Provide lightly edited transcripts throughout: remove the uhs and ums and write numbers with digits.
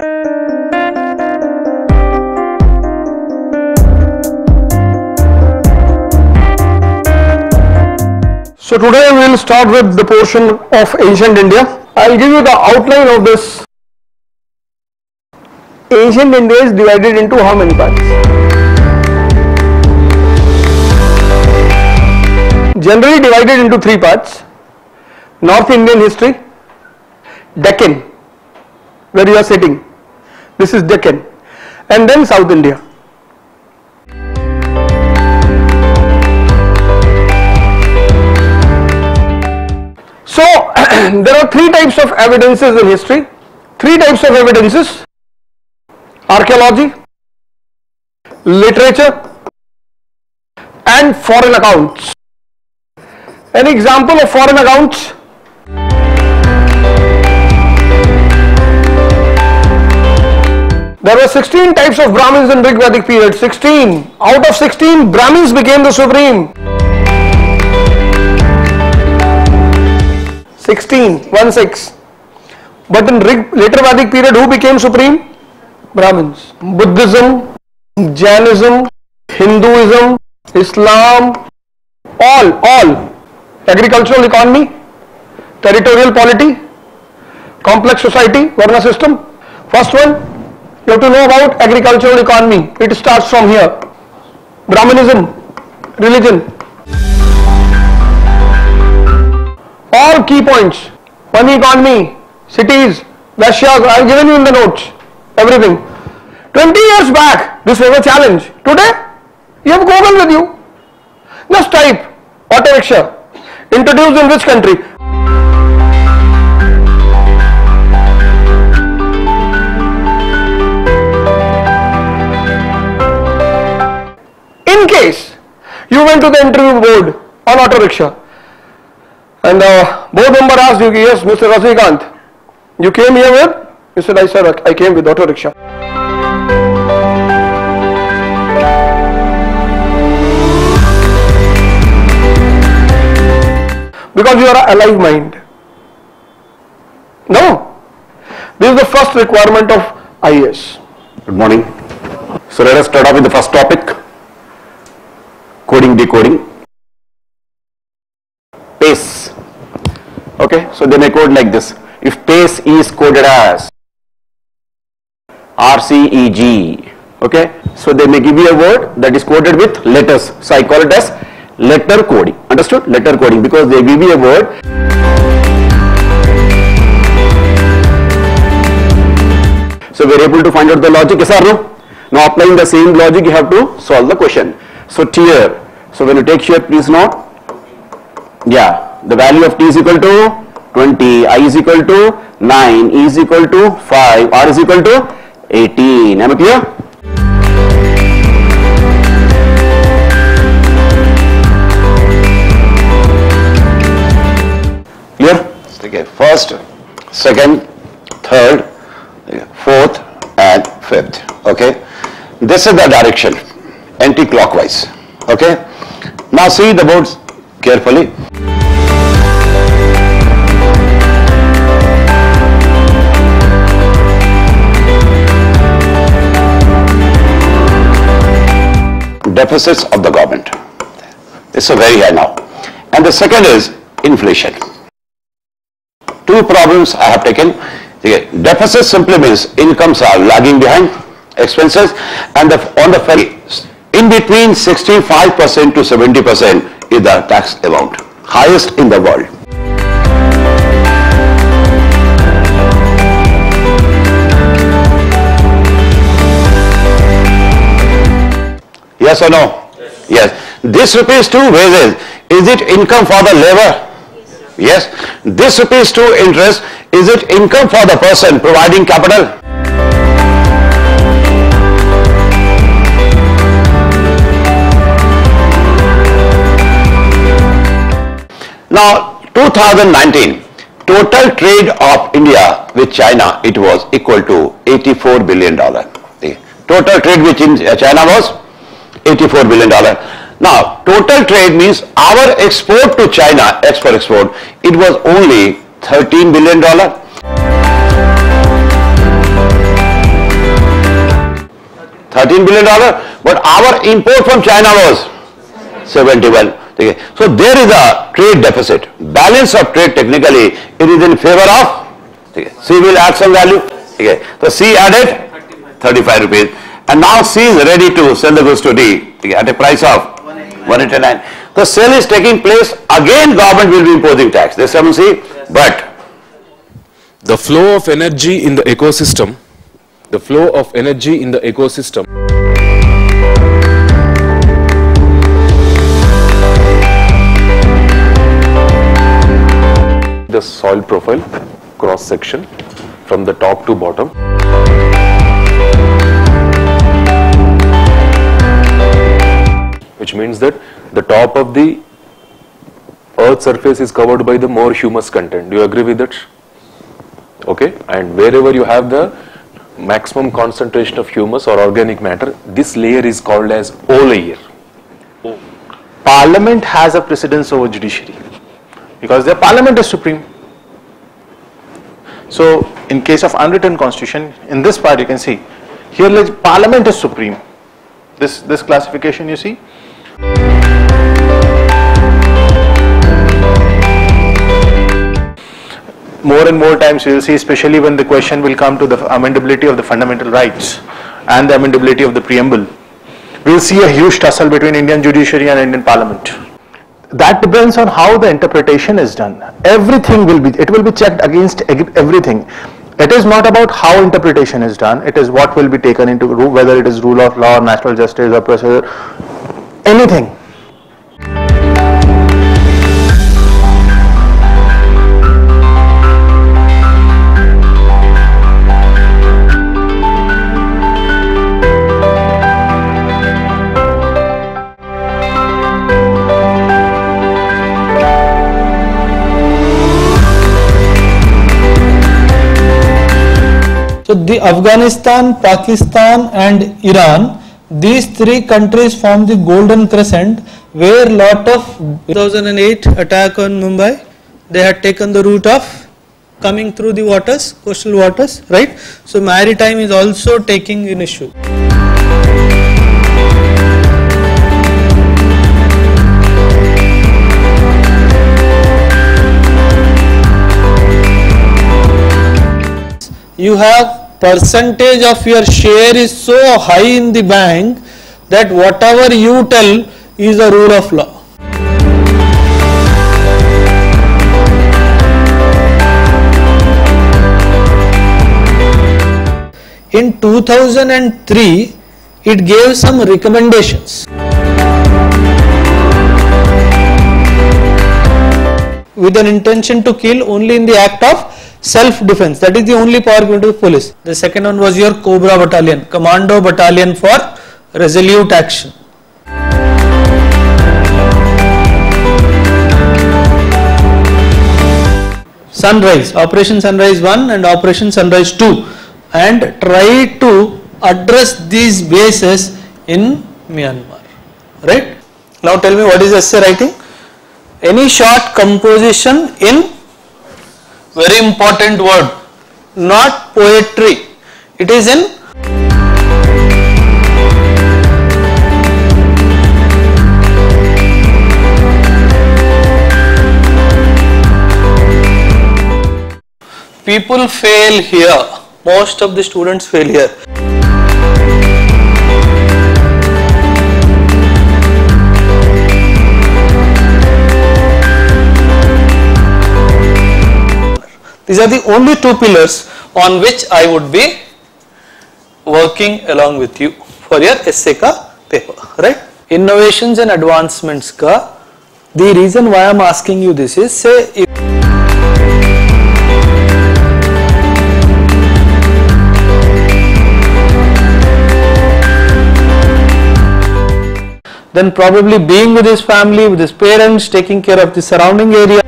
So today we will start with the portion of ancient India. I'll give you the outline of this. Ancient India is divided into how many parts? Generally divided into three parts. North Indian history, Deccan, where you are sitting. This is Deccan. And then South India. So there are three types of evidences in history. Three types of evidences: archaeology, literature, and foreign accounts. An example of foreign accounts: there were 16 types of Brahmins in Rig Vedic period. 16. Out of 16, Brahmins became the supreme. 16, 1-6. But in later Vedic period, who became supreme? Brahmins. Buddhism, Jainism, Hinduism, Islam, all. Agricultural economy, territorial polity, complex society, Varna system. First one, you have to know about agricultural economy. It starts from here. Brahmanism, religion. All key points: money economy, cities, Vaishyas. I have given you in the notes everything. 20 years back, this was a challenge. Today, you have Google with you. Just type auto rickshaw. Introduced in which country? In case you went to the interview board on auto rickshaw, and the board member asked you, yes, Mr. Rajnikant, you came here with? You said, sir, I came with auto rickshaw. Because you are an alive mind. No. This is the first requirement of IAS. Good morning. So let us start off with the first topic: coding, decoding. Pace. Okay, so they may code like this. If pace is coded as RCEG, okay, so they may give you a word that is coded with letters. So I call it as letter coding. Understood? Letter coding, because they give you a word. So we are able to find out the logic, yes or no? Now applying the same logic, you have to solve the question. So tier. So when you take here, please note. Yeah. The value of t is equal to 20, I is equal to 9, E is equal to 5, R is equal to 18. Am I clear? Clear? Okay. First, second, third, fourth, and fifth. Okay. This is the direction, anti-clockwise. Okay. Now see the boards carefully. Deficits of the government. It's a very high now. And the second is inflation. Two problems I have taken. Deficit simply means incomes are lagging behind expenses, and on the in between 65% to 70% is the tax amount, highest in the world. Yes or no? Yes. This rupees 2 wages, is it income for the labor? Yes. This rupees 2 interest, is it income for the person providing capital? Now 2019, total trade of India with China, it was equal to $84 billion. The total trade with China was $84 billion. Now, total trade means our export to China, export, it was only $13 billion. $13 billion, but our import from China was 71. Okay. So there is a trade deficit. Balance of trade technically, it is in favor of, okay. C will add some value. Okay. So C added 35 rupees. And now C is ready to sell the goods to D, okay, at a price of 189. The sale is taking place. Again government will be imposing tax. This haven't see, but the flow of energy in the ecosystem, the flow of energy in the ecosystem. The soil profile, cross section from the top to bottom. Which means that the top of the earth surface is covered by the more humus content. Do you agree with that? Okay, and wherever you have the maximum concentration of humus or organic matter, this layer is called as O layer. Parliament has a precedence over judiciary because the parliament is supreme. So in case of unwritten constitution, in this part you can see here parliament is supreme. This classification you see. More and more times you will see, especially when the question will come to the amendability of the fundamental rights and the amendability of the preamble, we will see a huge tussle between Indian judiciary and Indian parliament. That depends on how the interpretation is done. Everything will be checked against everything. It is not about how interpretation is done, it is what will be taken into, whether it is rule of law, natural justice or procedure, anything. So the Afghanistan, Pakistan and Iran, these three countries form the Golden Crescent, where lot of 2008 attack on Mumbai, they had taken the route of coming through the waters, coastal waters, right? So maritime is also taking an issue. You have percentage of your share is so high in the bank that whatever you tell is a rule of law. In 2003, it gave some recommendations. With an intention to kill only in the act of self-defense. That is the only power given to the police. The second one was your Cobra Battalion, Commando Battalion for Resolute Action. Sunrise, Operation Sunrise 1 and Operation Sunrise 2, and try to address these bases in Myanmar. Right? Now tell me, what is essay writing? Any short composition in, very important word, not poetry, it is in people fail here, most of the students fail here. These are the only two pillars on which I would be working along with you for your essay ka paper, right? Innovations and advancements ka, the reason why I am asking you this is, say if then probably being with his family, with his parents, taking care of the surrounding area.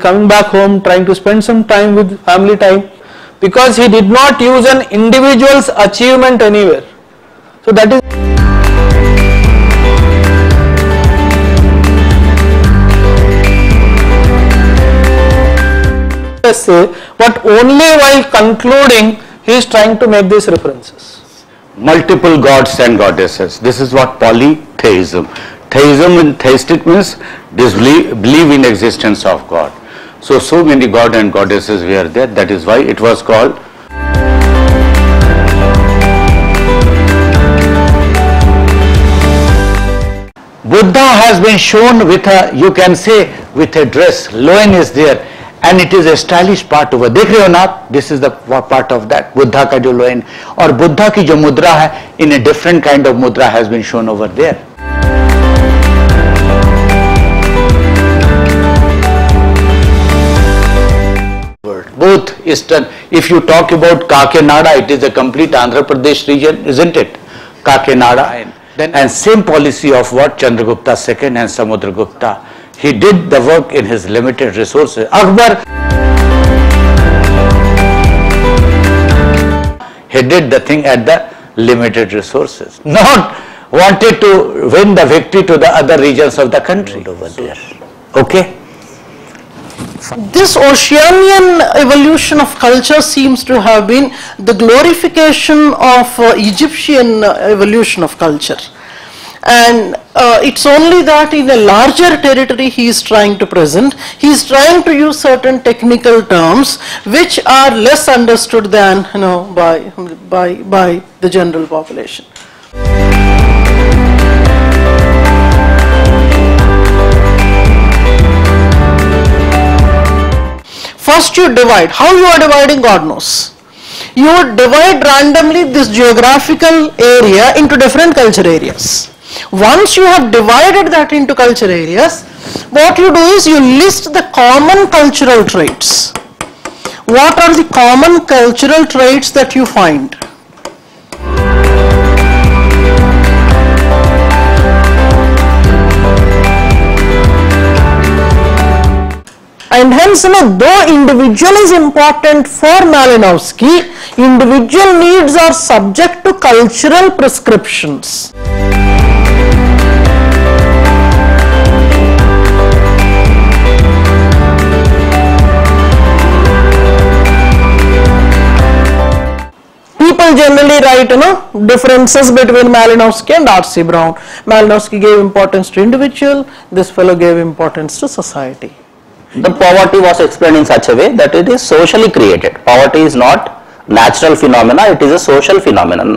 Coming back home, trying to spend some time with family time, because he did not use an individual's achievement anywhere. So that is say, but only while concluding he is trying to make these references. Multiple gods and goddesses. This is what polytheism. Theism in theistic means believe in existence of God. So many god and goddesses were there. That is why it was called. Buddha has been shown with a, you can say, with a dress. Loin is there, and it is a stylish part over. देख रहे हो ना? This is the part of that. Buddha का जो loin और बुद्धा की जो मुद्रा है, in a different kind of mudra has been shown over there. Both Eastern. If you talk about Kakinada, it is a complete Andhra Pradesh region, isn't it? Kakinada. And same policy of what Chandragupta II and Samudragupta. He did the work in his limited resources. Akbar, he did the thing at the limited resources. Not wanted to win the victory to the other regions of the country over there. Okay? This Oceanian evolution of culture seems to have been the glorification of Egyptian evolution of culture. And it's only that in a larger territory he is trying to present. He is trying to use certain technical terms which are less understood than by the general population. First you divide. How you are dividing, God knows. You would divide randomly this geographical area into different culture areas. Once you have divided that into culture areas, what you do is you list the common cultural traits. What are the common cultural traits that you find? And hence, though individual is important for Malinowski, individual needs are subject to cultural prescriptions. People generally write, differences between Malinowski and R.C. Brown. Malinowski gave importance to individual, this fellow gave importance to society. The poverty was explained in such a way that it is socially created. Poverty is not natural phenomena, it is a social phenomenon.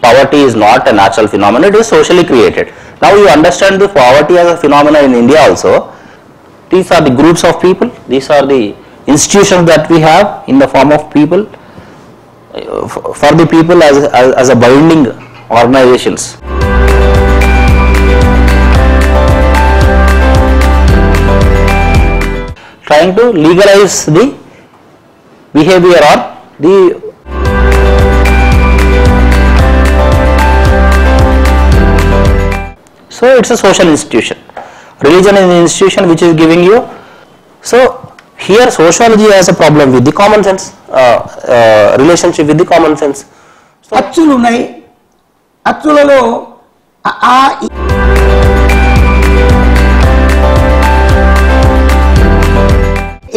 Poverty is not a natural phenomenon, it is socially created. Now you understand the poverty as a phenomenon in India also. These are the groups of people, these are the institutions that we have in the form of people. For the people as a binding organizations. Trying to legalize the behavior or the so it's a social institution. Religion is an institution which is giving you. So here sociology has a problem with the common sense, relationship with the common sense. So, అచ్చులు ఉన్నాయి, అచ్చులలో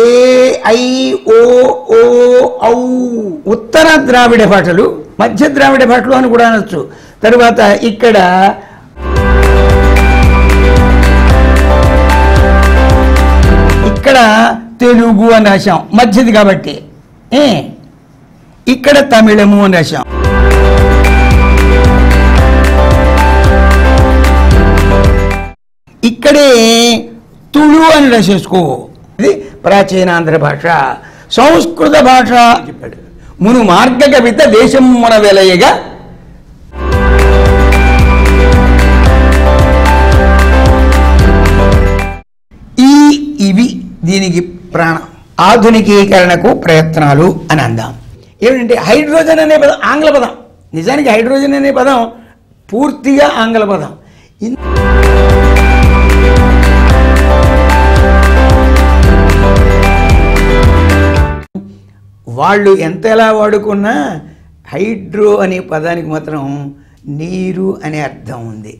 A I O ఓ ఔ ఉత్తర ద్రావిడ భాషలు, మధ్య ద్రావిడ భాషలు అని కూడా అనొచ్చు. తరువాత ఇక్కడ తెలుగు అని రాశాం, మధ్యది కాబట్టి. ఇక్కడ తమిళము అని రాశాం. ఇక్కడే తుళు అని రాసేసుకో. ఇది ప్రాచీనాంధ్ర భాష. సంస్కృత భాష చెప్పాడు. మును మార్గ కవిత దేశం మన వెలయగా ఇవి దీనికి ప్రాణం. ఆధునికీకరణకు ప్రయత్నాలు అని అందాం. ఏమిటంటే హైడ్రోజన్ అనే పదం ఆంగ్ల పదం. నిజానికి హైడ్రోజన్ అనే పదం పూర్తిగా ఆంగ్ల పదం. వాళ్ళు ఎంత ఎలా వాడుకున్నా హైడ్రో అనే పదానికి మాత్రం నీరు అనే అర్థం ఉంది.